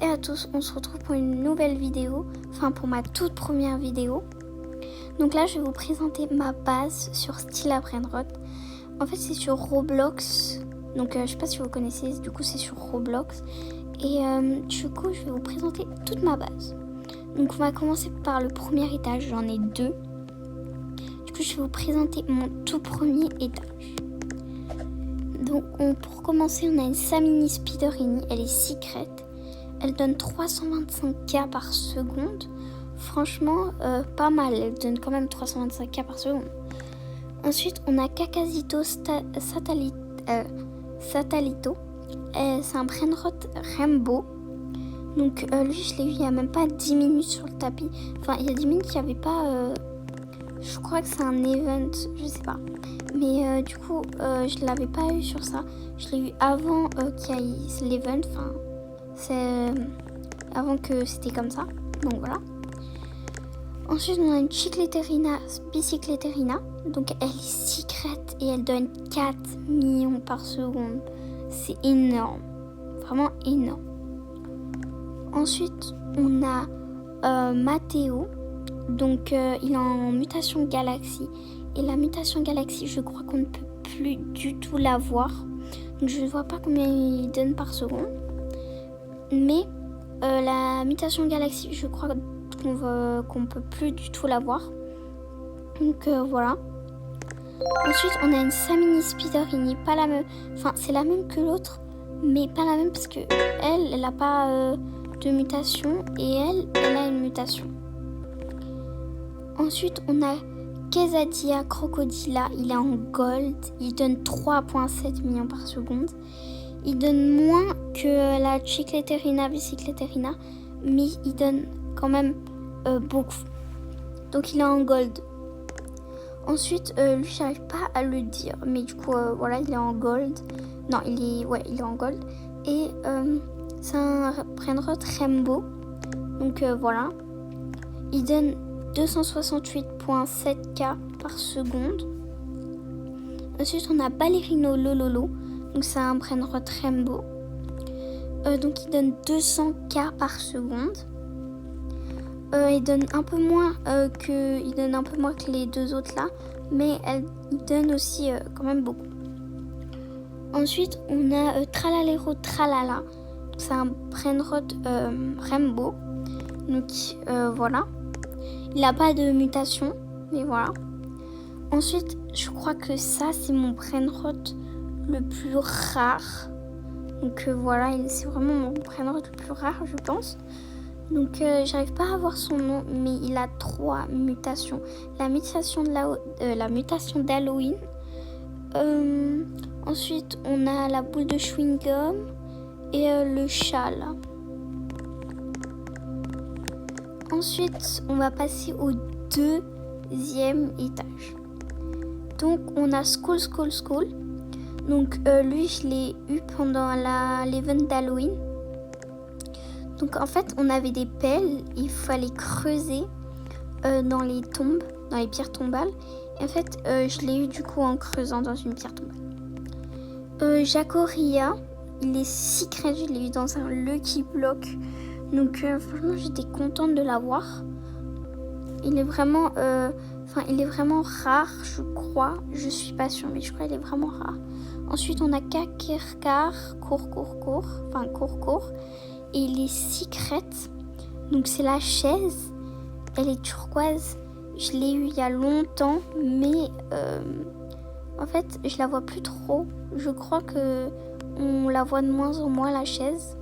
et à tous, on se retrouve pour une nouvelle vidéo, enfin pour ma toute première vidéo. Donc là je vais vous présenter ma base sur Stila Brainrot. En fait c'est sur Roblox, donc je sais pas si vous connaissez, du coup c'est sur Roblox. Et du coup je vais vous présenter toute ma base. Donc on va commencer par le premier étage, j'en ai deux. Du coup je vais vous présenter mon tout premier étage. Donc pour commencer on a une Samini Spiderini, elle est secrète. Elle donne 325k par seconde. Franchement, pas mal. Elle donne quand même 325k par seconde. Ensuite, on a Kakazito Satellito. C'est un Brainrot Rainbow. Donc lui, je l'ai eu il n'y a même pas 10 minutes sur le tapis. Enfin, il y a 10 minutes, il n'y avait pas... je crois que c'est un event, je sais pas. Mais du coup, je ne l'avais pas eu sur ça. Je l'ai eu avant qu'il y ait l'event. Enfin, c'est avant que c'était comme ça. Donc voilà. Ensuite, on a une Chicleterina Bicicleterina. Donc elle est secrète et elle donne 4 millions par seconde. C'est énorme. Vraiment énorme. Ensuite, on a Matteo. Donc il est en mutation galaxie. Et la mutation galaxie, je crois qu'on ne peut plus du tout la voir. Donc je ne vois pas combien il donne par seconde. Mais la mutation galaxie, je crois qu'on peut plus du tout la voir. Donc voilà. Ensuite, on a une Samini Spiderini, pas la même. Enfin, c'est la même que l'autre, mais pas la même parce que elle n'a pas de mutation et elle a une mutation. Ensuite, on a Quesadia Crocodila, il est en gold, il donne 3,7 millions par seconde. Il donne moins que la Chicleterina Bicicleterina, mais il donne quand même beaucoup. Donc il est en gold. Ensuite, lui, j'arrive pas à le dire, mais du coup, voilà, il est en gold. Non, il est en gold. Et c'est un Brainrot Rainbow. Donc voilà. Il donne 268,7k par seconde. Ensuite, on a Ballerino Lololo. Donc c'est un Brainrot Rainbow. Donc il donne 200k par seconde. Il donne un peu moins que les deux autres là, mais il donne aussi quand même beaucoup. Ensuite, on a Tralalero Tralala. C'est un Brainrot Rainbow. Donc voilà. Il n'a pas de mutation, mais voilà. Ensuite, je crois que ça, c'est mon Brainrot le plus rare. Donc voilà, c'est vraiment mon Brainrot le plus rare, je pense. Donc j'arrive pas à voir son nom, mais il a 3 mutations. La mutation d'Halloween. Ensuite, on a la boule de chewing-gum et le chat là. Ensuite, on va passer au deuxième étage. Donc, on a School. Donc, lui, je l'ai eu pendant l'event d'Halloween. Donc, en fait, on avait des pelles. Il fallait creuser dans les tombes, dans les pierres tombales. Et en fait, je l'ai eu du coup en creusant dans une pierre tombale. Jacoria, il est secret. Je l'ai eu dans un Lucky Block. Donc, franchement, j'étais contente de l'avoir. Il est vraiment rare, je crois. Je suis pas sûre, mais je crois qu'il est vraiment rare. Ensuite, on a Kakirkar, court. Et il est secrète. Donc, c'est la chaise. Elle est turquoise. Je l'ai eu il y a longtemps, mais en fait, je la vois plus trop. Je crois que on la voit de moins en moins, la chaise.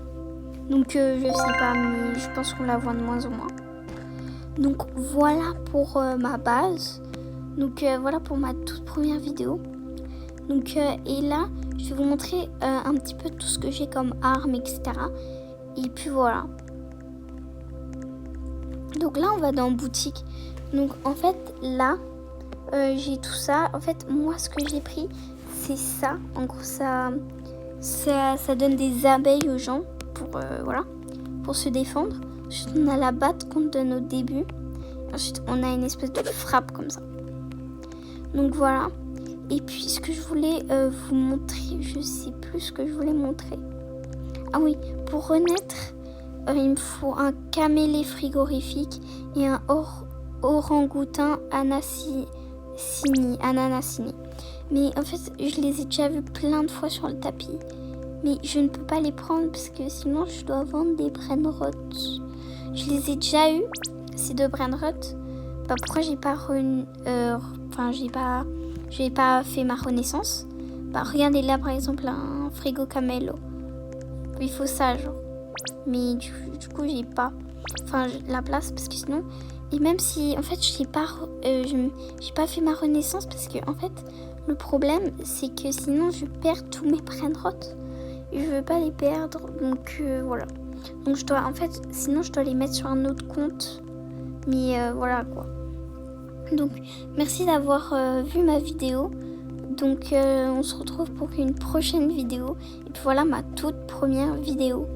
Donc, je sais pas, mais je pense qu'on la voit de moins en moins. Donc voilà pour ma base. Donc voilà pour ma toute première vidéo. Donc et là, je vais vous montrer un petit peu tout ce que j'ai comme armes, etc. Et puis voilà. Donc là, on va dans boutique. Donc en fait, là, j'ai tout ça. En fait, moi, ce que j'ai pris, c'est ça. En gros, ça donne des abeilles aux gens pour se défendre. Ensuite, on a la batte qu'on donne au début. Ensuite, on a une espèce de frappe comme ça. Donc voilà. Et puis, ce que je voulais vous montrer, je sais plus ce que je voulais montrer. Ah oui, pour renaître, il me faut un camélie frigorifique et un orang-outan ananasini. Mais en fait, je les ai déjà vus plein de fois sur le tapis. Mais je ne peux pas les prendre parce que sinon je dois vendre des brainrots. Je les ai déjà eus, ces 2 brainrots. Bah pourquoi j'ai pas j'ai pas fait ma renaissance. Bah regardez là par exemple un frigo camélo. Il faut ça genre. Mais du coup j'ai pas la place parce que sinon, et même si en fait j'ai pas fait ma renaissance parce que en fait le problème c'est que sinon je perds tous mes brainrots. Je veux pas les perdre, donc voilà. Donc sinon je dois les mettre sur un autre compte. Mais voilà quoi. Donc merci d'avoir vu ma vidéo. Donc on se retrouve pour une prochaine vidéo. Et puis voilà ma toute première vidéo.